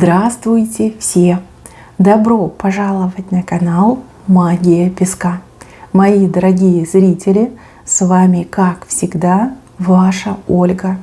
Здравствуйте все! Добро пожаловать на канал Магия Песка. Мои дорогие зрители, с вами, как всегда, ваша Ольга.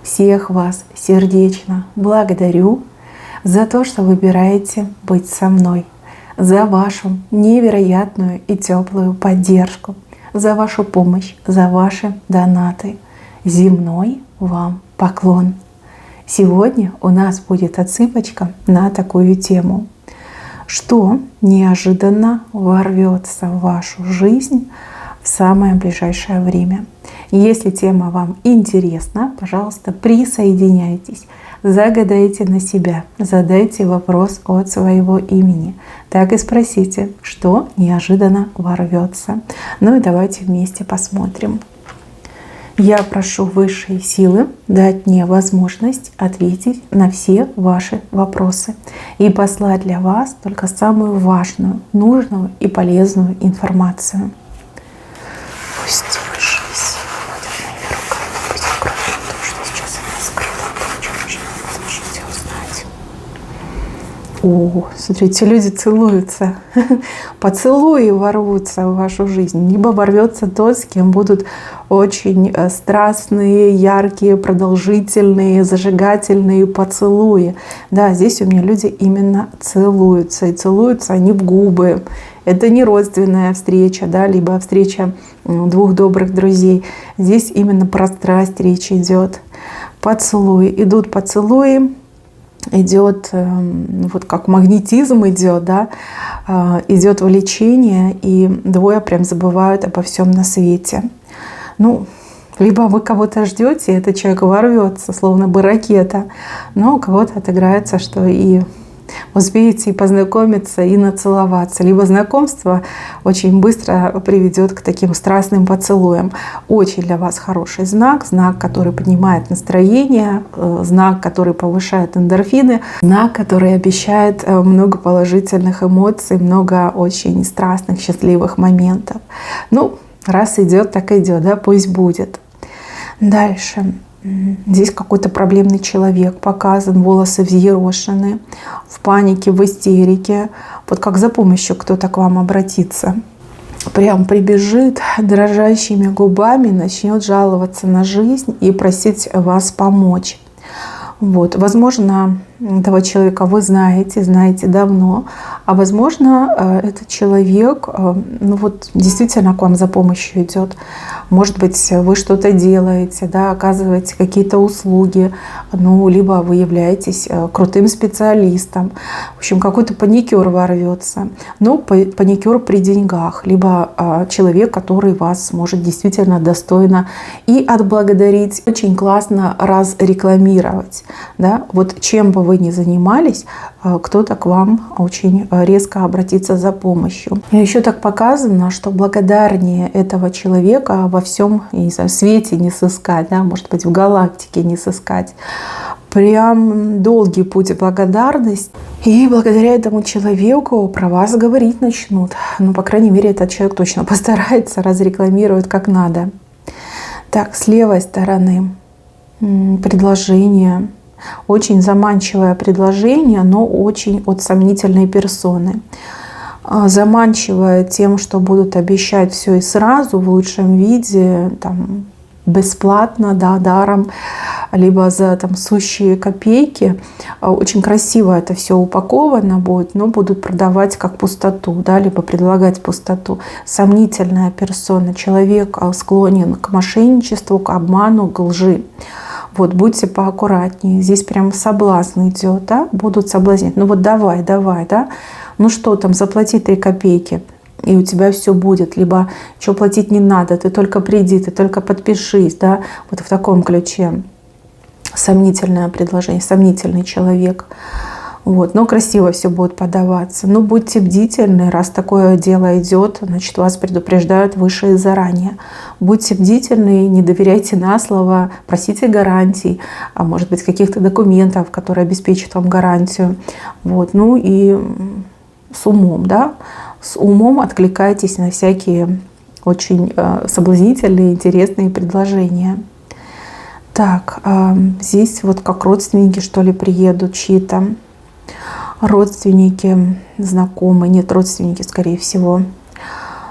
Всех вас сердечно благодарю за то, что выбираете быть со мной, за вашу невероятную и теплую поддержку, за вашу помощь, за ваши донаты. Земной вам поклон! Сегодня у нас будет отсыпочка на такую тему. Что неожиданно ворвется в вашу жизнь в самое ближайшее время? Если тема вам интересна, пожалуйста, присоединяйтесь, загадайте на себя, задайте вопрос от своего имени. Так и спросите, что неожиданно ворвется. Ну и давайте вместе посмотрим. Я прошу высшие силы дать мне возможность ответить на все ваши вопросы и послать для вас только самую важную, нужную и полезную информацию. Пусть высшие силы будут моими руками, пусть откроют то, что сейчас она скрыла, о чем очень хотите узнать. О, смотрите, люди целуются. Поцелуи ворвутся в вашу жизнь. Либо ворвется тот, с кем будут очень страстные, яркие, продолжительные, зажигательные поцелуи. Да, здесь у меня люди именно целуются. И целуются они в губы. Это не родственная встреча, да, либо встреча двух добрых друзей. Здесь именно про страсть речь идет. Поцелуи. Идут поцелуи. Идет вот как магнетизм идет, да, идет влечение, и двое прям забывают обо всем на свете. Ну, либо вы кого-то ждете, и этот человек ворвется, словно бы ракета, но у кого-то отыграется, что и успеете и познакомиться, и нацеловаться. Либо знакомство очень быстро приведет к таким страстным поцелуям. Очень для вас хороший знак, знак, который поднимает настроение, знак, который повышает эндорфины, знак, который обещает много положительных эмоций, много очень страстных, счастливых моментов. Ну, раз идет, так идет, да, пусть будет. Дальше. Здесь какой-то проблемный человек показан, волосы взъерошены, в панике, в истерике. Вот как за помощью кто-то к вам обратится. Прям прибежит дрожащими губами, начнет жаловаться на жизнь и просить вас помочь. Вот. Возможно, этого человека вы знаете давно, а возможно, этот человек ну вот, действительно к вам за помощью идет. Может быть, вы что-то делаете, да, оказываете какие-то услуги, ну, либо вы являетесь крутым специалистом. В общем, какой-то паникер ворвется. Но паникер при деньгах, либо человек, который вас может действительно достойно и отблагодарить, очень классно разрекламировать. Да? Вот чем бы вы ни занимались, кто-то к вам очень резко обратится за помощью. И еще так показано, что благодарнее этого человека во всем, не знаю, свете не сыскать, да, может быть, в галактике не сыскать. Прям долгий путь благодарности. И благодаря этому человеку про вас говорить начнут. Ну, по крайней мере, этот человек точно постарается, разрекламирует как надо. Так, с левой стороны предложение. Очень заманчивое предложение, но очень от сомнительной персоны. Заманчивое тем, что будут обещать все и сразу в лучшем виде, там, бесплатно, да, даром, либо за там сущие копейки. Очень красиво это все упаковано будет, но будут продавать как пустоту, да, либо предлагать пустоту. Сомнительная персона. Человек склонен к мошенничеству, к обману, к лжи. Вот, будьте поаккуратнее. Здесь прям соблазн идет, да? Будут соблазнять. Ну вот давай, да? Ну что там, заплати 3 копейки, и у тебя все будет. Либо что платить не надо, ты только приди, ты только подпишись, да? Вот в таком ключе. Сомнительное предложение, сомнительный человек. Вот. Но красиво все будет подаваться. Но будьте бдительны, раз такое дело идет, значит, вас предупреждают высшие заранее. Будьте бдительны, не доверяйте на слово, просите гарантий, а может быть, каких-то документов, которые обеспечат вам гарантию. Вот. Ну и с умом, да, с умом откликайтесь на всякие очень соблазнительные, интересные предложения. Так, здесь вот как родственники, что ли, приедут чьи-то. родственники, знакомые, нет, родственники, скорее всего.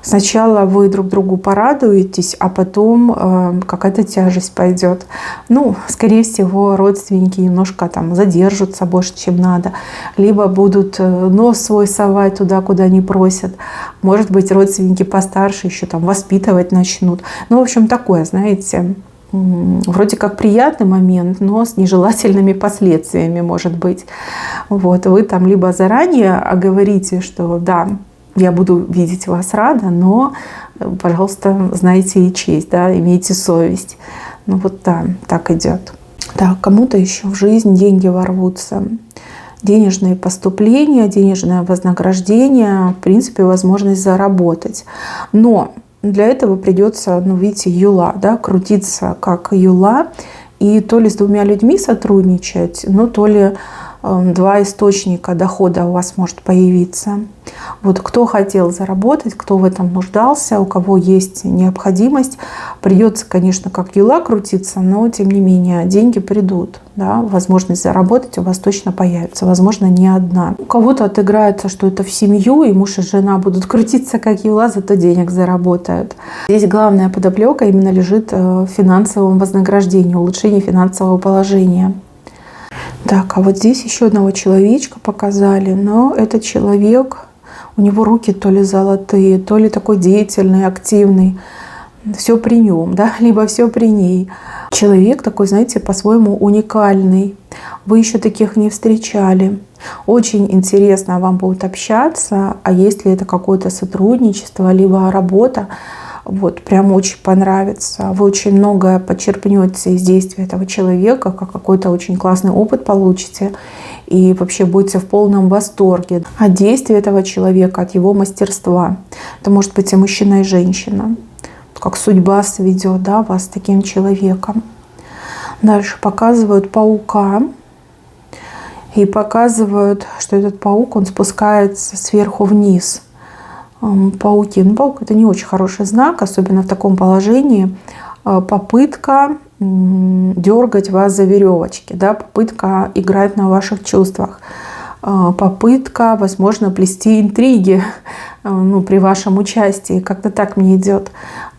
Сначала вы друг другу порадуетесь, а потом какая-то тяжесть пойдет. Ну, скорее всего, родственники немножко там задержатся больше, чем надо. Либо будут нос свой совать туда, куда не просят. Может быть, родственники постарше еще там воспитывать начнут. Ну, в общем, такое, знаете, вроде как приятный момент, но с нежелательными последствиями, может быть. Вот, вы там либо заранее оговорите, что да, я буду видеть вас рада, но, пожалуйста, знайте и честь, да, имейте совесть. Ну вот да, так идет. Так, кому-то еще в жизнь деньги ворвутся. Денежные поступления, денежное вознаграждение, в принципе, возможность заработать. Но для этого придется, ну, видите, юла, да, крутиться как юла. И то ли с двумя людьми сотрудничать, ну, то ли два источника дохода у вас может появиться. Вот кто хотел заработать, кто в этом нуждался, у кого есть необходимость, придется, конечно, как юла крутиться, но тем не менее деньги придут, да, возможность заработать у вас точно появится, возможно, не одна. У кого-то отыграется, что это в семью, и муж и жена будут крутиться как юла, зато денег заработают. Здесь главная подоплека именно лежит в финансовом вознаграждении, улучшении финансового положения. Так, а вот здесь еще одного человечка показали, но этот человек, у него руки то ли золотые, то ли такой деятельный, активный. Все при нем, да, либо все при ней. Человек такой, знаете, по-своему уникальный. Вы еще таких не встречали. Очень интересно вам будет общаться, а если это какое-то сотрудничество, либо работа, вот, прям очень понравится. Вы очень многое почерпнете из действия этого человека, как какой-то очень классный опыт получите. И вообще будете в полном восторге от действия этого человека, от его мастерства. Это может быть и мужчина, и женщина. Как судьба сведет, да, вас с таким человеком. Дальше показывают паука. И показывают, что этот паук, он спускается сверху вниз. Пауки. Ну, паук — это не очень хороший знак, особенно в таком положении. Попытка дергать вас за веревочки, да, попытка играть на ваших чувствах, попытка, возможно, плести интриги, ну, при вашем участии. Как-то так мне идет.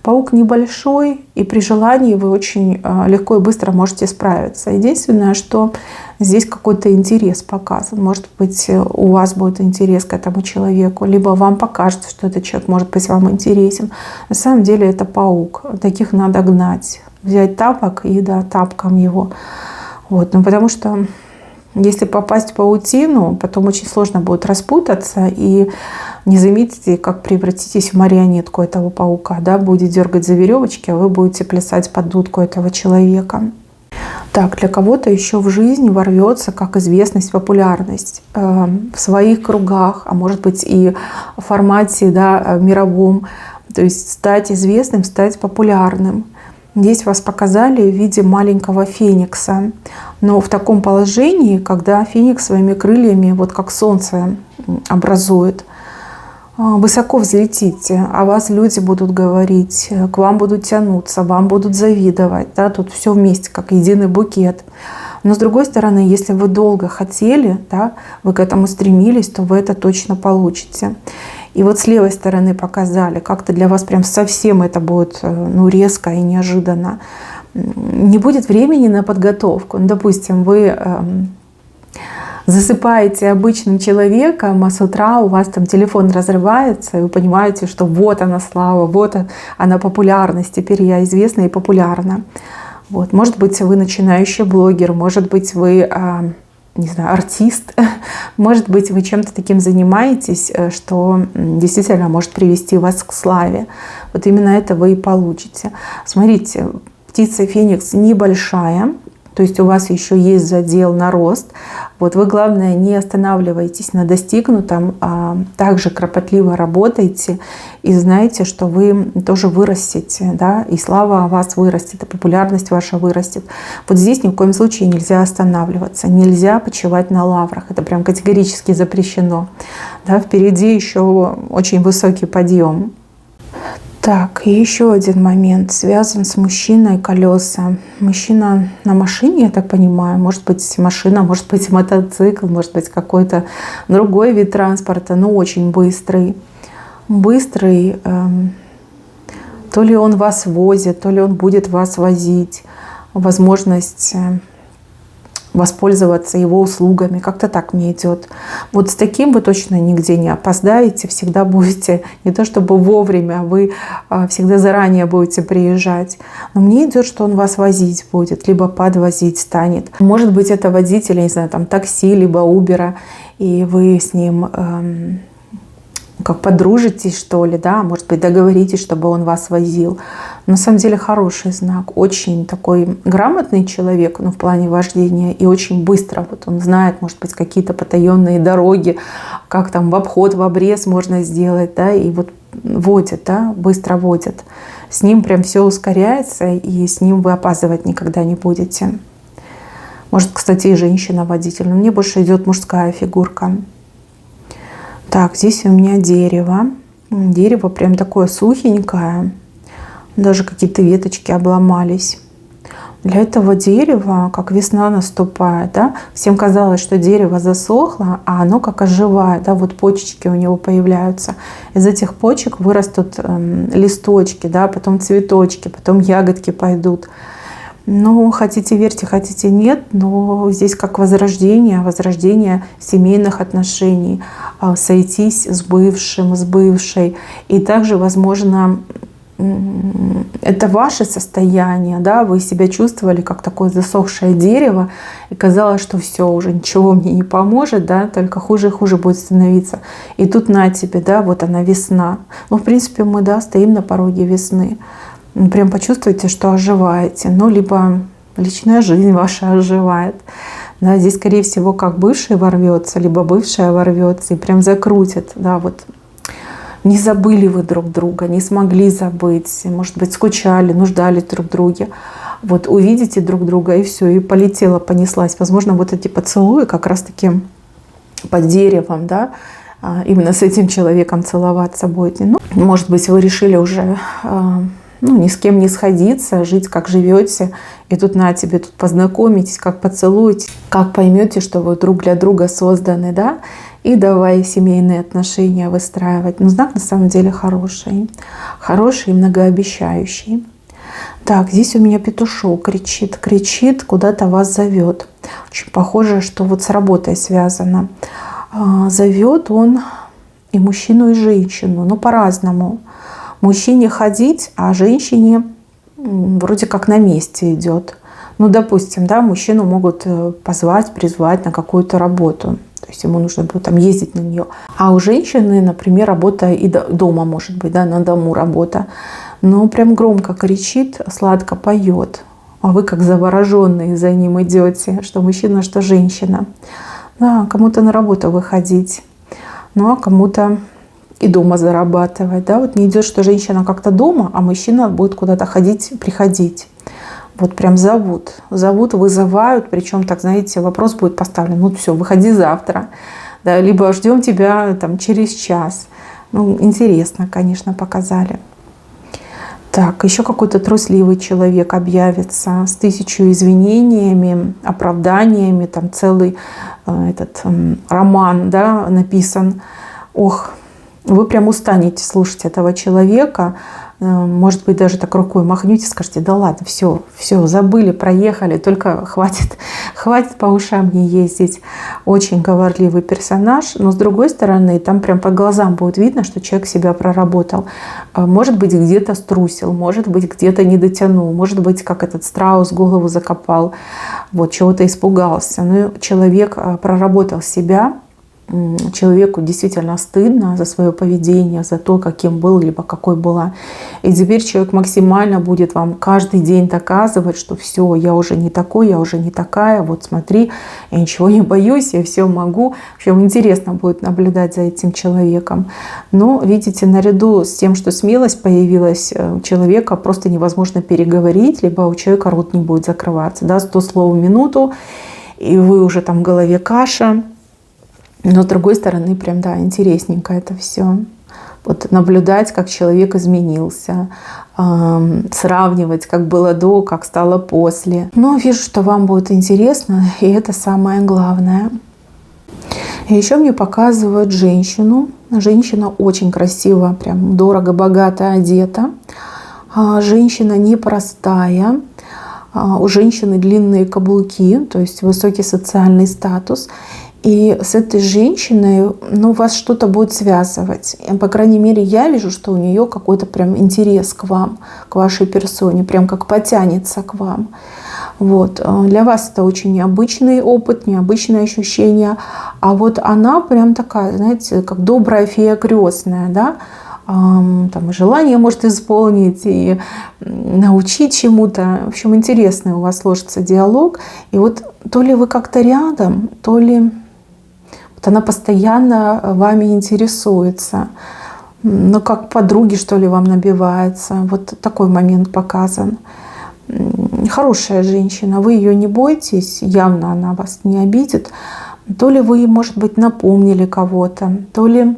Паук небольшой, и при желании вы очень легко и быстро можете справиться. Единственное, что здесь какой-то интерес показан. Может быть, у вас будет интерес к этому человеку, либо вам покажется, что этот человек может быть вам интересен. На самом деле это паук. Таких надо гнать. Взять тапок и, да, тапком его. Вот. Ну, потому что если попасть в паутину, потом очень сложно будет распутаться, и не заметите, как превратитесь в марионетку этого паука. Да? Будете дергать за веревочки, а вы будете плясать под дудку этого человека. Так, для кого-то еще в жизни ворвется как известность, популярность в своих кругах, а может быть и в формате, да, мировом. То есть стать известным, стать популярным. Здесь вас показали в виде маленького феникса. Но в таком положении, когда феникс своими крыльями, вот как солнце образует, высоко взлетите, о вас люди будут говорить, к вам будут тянуться, вам будут завидовать. Да? Тут все вместе, как единый букет. Но с другой стороны, если вы долго хотели, да, вы к этому стремились, то вы это точно получите. И вот с левой стороны показали, как-то для вас прям совсем это будет, ну, резко и неожиданно. Не будет времени на подготовку. Ну, допустим, вы засыпаете обычным человеком, а с утра у вас там телефон разрывается, и вы понимаете, что вот она слава, вот она популярность, теперь я известна и популярна. Вот. Может быть, вы начинающий блогер, может быть, вы, не знаю, артист, может быть, вы чем-то таким занимаетесь, что действительно может привести вас к славе. Вот именно это вы и получите. Смотрите, птица Феникс небольшая, то есть у вас еще есть задел на рост. Вот вы, главное, не останавливайтесь на достигнутом, а также кропотливо работайте и знайте, что вы тоже вырастете, да, и слава о вас вырастет, и популярность ваша вырастет. Вот здесь ни в коем случае нельзя останавливаться, нельзя почивать на лаврах, это прям категорически запрещено. Да, впереди еще очень высокий подъем. Так, и еще один момент связан с мужчиной колеса. Мужчина на машине, я так понимаю, может быть машина, может быть мотоцикл, может быть какой-то другой вид транспорта, но очень быстрый. Быстрый, то ли он вас возит, то ли он будет вас возить. Возможность воспользоваться его услугами. Как-то так мне идет. Вот с таким вы точно нигде не опоздаете, всегда будете, не то чтобы вовремя, вы всегда заранее будете приезжать. Но мне идет, что он вас возить будет, либо подвозить станет. Может быть, это водитель, я не знаю, там такси, либо Убера, и вы с ним как подружитесь, что ли, да, может быть, договоритесь, чтобы он вас возил. На самом деле хороший знак, очень такой грамотный человек, ну, в плане вождения, и очень быстро, вот он знает, может быть, какие-то потаенные дороги, как там в обход, в обрез можно сделать, да, и вот водит, да, быстро водит. С ним прям все ускоряется, и с ним вы опаздывать никогда не будете. Может, кстати, и женщина-водитель, но мне больше идет мужская фигурка. Так, здесь у меня дерево. Дерево прям такое сухенькое. Даже какие-то веточки обломались. Для этого дерева, как весна наступает, да, всем казалось, что дерево засохло, а оно как оживает, да, вот почечки у него появляются. Из этих почек вырастут листочки, да, потом цветочки, потом ягодки пойдут. Ну, хотите верьте, хотите нет, но здесь как возрождение семейных отношений, сойтись с бывшим, с бывшей. И также, возможно, это ваше состояние, да, вы себя чувствовали как такое засохшее дерево, и казалось, что все, уже ничего мне не поможет, да, только хуже и хуже будет становиться. И тут на тебе, да, вот она весна. Ну, в принципе, мы, да, стоим на пороге весны. Прям почувствуйте, что оживаете. Ну, либо личная жизнь ваша оживает. Да, здесь, скорее всего, как бывший ворвется, либо бывшая ворвется и прям закрутит. Да, вот. Не забыли вы друг друга, не смогли забыть. Может быть, скучали, нуждались друг в друге. Вот увидите друг друга, и все, и полетела, понеслась. Возможно, вот эти поцелуи как раз-таки под деревом, да, именно с этим человеком целоваться будете. Ну, может быть, вы решили уже ни с кем не сходиться, жить как живете, и тут на тебе, тут познакомитесь, как поцелуете, как поймете, что вы друг для друга созданы, да, и давай семейные отношения выстраивать. Но знак на самом деле хороший, хороший и многообещающий. Так, здесь у меня петушок кричит, куда-то вас зовет. Очень похоже, что вот с работой связано. Зовет он и мужчину, и женщину, но по-разному. Мужчине ходить, а женщине вроде как на месте идет. Ну, допустим, да, мужчину могут позвать, призвать на какую-то работу. То есть ему нужно будет там ездить на нее. А у женщины, например, работа и дома может быть, да, на дому работа. Но прям громко кричит, сладко поет. А вы как завороженные за ним идете, что мужчина, что женщина. Да, кому-то на работу выходить, ну а кому-то и дома зарабатывать. Да? Вот не идет, что женщина как-то дома, а мужчина будет куда-то ходить, приходить. Вот прям зовут, вызывают, причем, так знаете, вопрос будет поставлен: ну все, выходи завтра, да, либо ждем тебя там через час. Ну, интересно, конечно, показали. Так, еще какой-то трусливый человек объявится с 1000 извинениями, оправданиями, там целый роман, да, написан. Ох, вы прям устанете слушать этого человека. Может быть, даже так рукой махнете, скажете: да ладно, все, забыли, проехали, только хватит по ушам не ездить. Очень говорливый персонаж, но с другой стороны, там прям по глазам будет видно, что человек себя проработал. Может быть, где-то струсил, может быть, где-то не дотянул, может быть, как этот страус голову закопал, вот, чего-то испугался. Но человек проработал себя. Человеку действительно стыдно за свое поведение, за то, каким был, либо какой была. И теперь человек максимально будет вам каждый день доказывать, что все, я уже не такой, я уже не такая, вот смотри, я ничего не боюсь, я все могу. В общем, интересно будет наблюдать за этим человеком. Но, видите, наряду с тем, что смелость появилась, человека просто невозможно переговорить, либо у человека рот не будет закрываться. Да, 100 слов в минуту, и вы уже там в голове каша. Но с другой стороны, прям, да, интересненько это все. Вот наблюдать, как человек изменился, сравнивать, как было до, как стало после. Но вижу, что вам будет интересно, и это самое главное. И еще мне показывают женщину. Женщина очень красиво, прям дорого, богато одета. Женщина непростая. У женщины длинные каблуки, то есть высокий социальный статус. И с этой женщиной, вас что-то будет связывать. По крайней мере, я вижу, что у нее какой-то прям интерес к вам, к вашей персоне, прям как потянется к вам. Вот. Для вас это очень необычный опыт, необычное ощущение. А вот она прям такая, знаете, как добрая фея крестная, да? Там и желание может исполнить, и научить чему-то. В общем, интересный у вас сложится диалог. И вот то ли вы как-то рядом, то ли вот она постоянно вами интересуется. Как подруги, что ли, вам набивается. Вот такой момент показан. Хорошая женщина, вы ее не бойтесь, явно она вас не обидит. То ли вы, может быть, напомнили кого-то, то ли,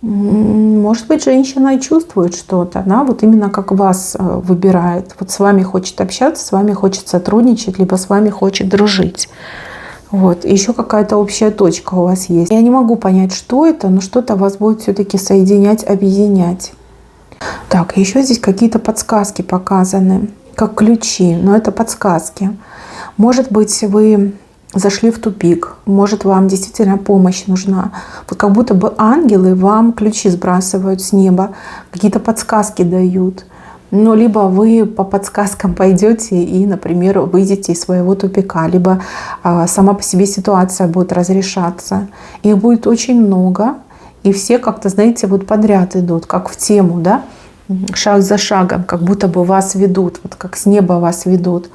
может быть, женщина и чувствует что-то, да, вот именно как вас выбирает. Вот с вами хочет общаться, с вами хочет сотрудничать, либо с вами хочет дружить. Вот. Еще какая-то общая точка у вас есть. Я не могу понять, что это, но что-то вас будет все-таки соединять, объединять. Так, еще здесь какие-то подсказки показаны, как ключи, но это подсказки. Может быть, вы зашли в тупик, может, вам действительно помощь нужна. Вот как будто бы ангелы вам ключи сбрасывают с неба, какие-то подсказки дают. Либо вы по подсказкам пойдете и, например, выйдете из своего тупика, либо сама по себе ситуация будет разрешаться. Их будет очень много, и все как-то, знаете, вот подряд идут, как в тему, да? Шаг за шагом, как будто бы вас ведут, вот как с неба вас ведут.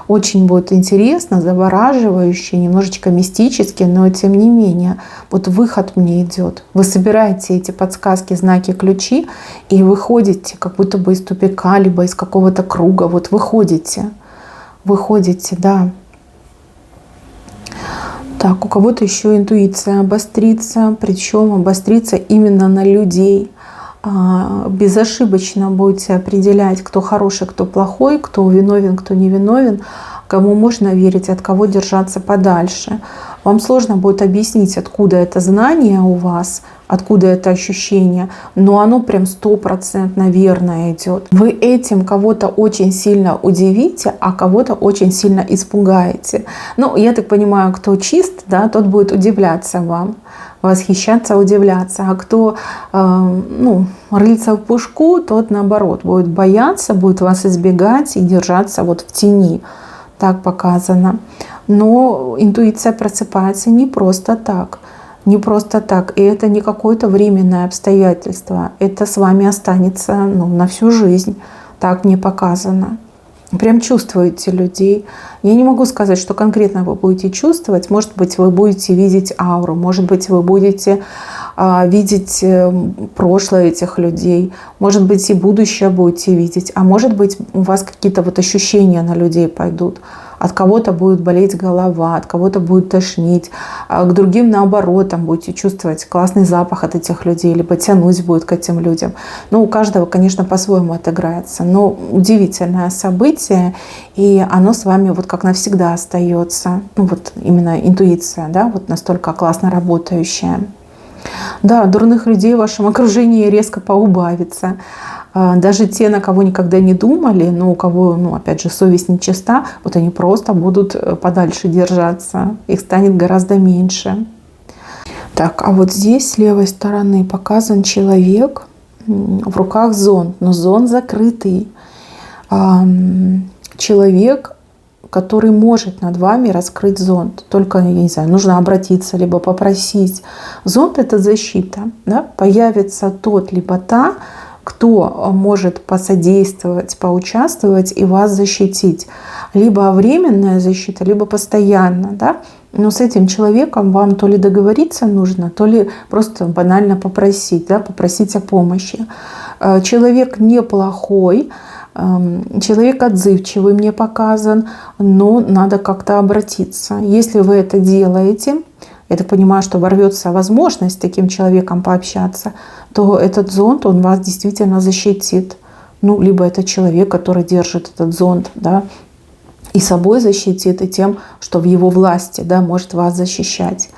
Очень будет интересно, завораживающе, немножечко мистически, но тем не менее, вот выход мне идет. Вы собираете эти подсказки, знаки, ключи и выходите как будто бы из тупика, либо из какого-то круга. Вот выходите, да. Так, у кого-то еще интуиция обострится, причем обострится именно на людей. Безошибочно будете определять, кто хороший, кто плохой, кто виновен, кто не виновен, кому можно верить, от кого держаться подальше. Вам сложно будет объяснить, откуда это знание у вас, откуда это ощущение, но оно прям 100% верно идет. Вы этим кого-то очень сильно удивите, а кого-то очень сильно испугаете. Я так понимаю, кто чист, да, тот будет удивляться вам, восхищаться, удивляться. А кто рыльца в пушку, тот наоборот будет бояться, будет вас избегать и держаться вот в тени. Так показано. Но интуиция просыпается не просто так. Не просто так. И это не какое-то временное обстоятельство. Это с вами останется на всю жизнь. Так мне показано. Прям чувствуете людей. Я не могу сказать, что конкретно вы будете чувствовать. Может быть, вы будете видеть ауру. Может быть, вы будете видеть прошлое этих людей. Может быть, и будущее будете видеть. А может быть, у вас какие-то вот ощущения на людей пойдут. От кого-то будет болеть голова, от кого-то будет тошнить, а к другим наоборот, там будете чувствовать классный запах от этих людей, либо тянуть будет к этим людям. У каждого, конечно, по-своему отыграется, но удивительное событие, и оно с вами вот как навсегда остается. Вот именно интуиция, да, вот настолько классно работающая. Да, дурных людей в вашем окружении резко поубавится. Даже те, на кого никогда не думали, но у кого, опять же, совесть нечиста, вот они просто будут подальше держаться. Их станет гораздо меньше. Так, а вот здесь с левой стороны показан человек, в руках зонт, но зонт закрытый. Человек, который может над вами раскрыть зонт. Только, я не знаю, нужно обратиться, либо попросить. Зонт — это защита. Да? Появится тот, либо та, кто может посодействовать, поучаствовать и вас защитить. Либо временная защита, либо постоянно. Да? Но с этим человеком вам то ли договориться нужно, то ли просто банально попросить, да? Попросить о помощи. Человек неплохой, человек отзывчивый мне показан, но надо как-то обратиться. Если вы это делаете, я так понимаю, что ворвется возможность с таким человеком пообщаться, то этот зонд, он вас действительно защитит. Ну, либо это человек, который держит этот зонд, да, и собой защитит, и тем, что в его власти, да, может вас защищать.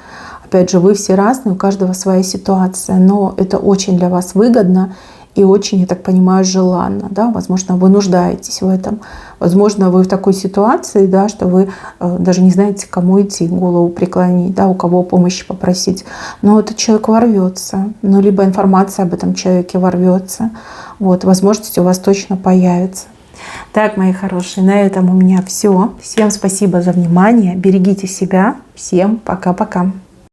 Опять же, вы все разные, у каждого своя ситуация, но это очень для вас выгодно и очень, я так понимаю, желанно. Да? Возможно, вы нуждаетесь в этом. Возможно, вы в такой ситуации, да, что вы даже не знаете, кому идти, голову преклонить, да, у кого помощи попросить. Но этот человек ворвется, ну, либо информация об этом человеке ворвется. Вот, возможность у вас точно появится. Так, мои хорошие, на этом у меня все. Всем спасибо за внимание. Берегите себя. Всем пока-пока.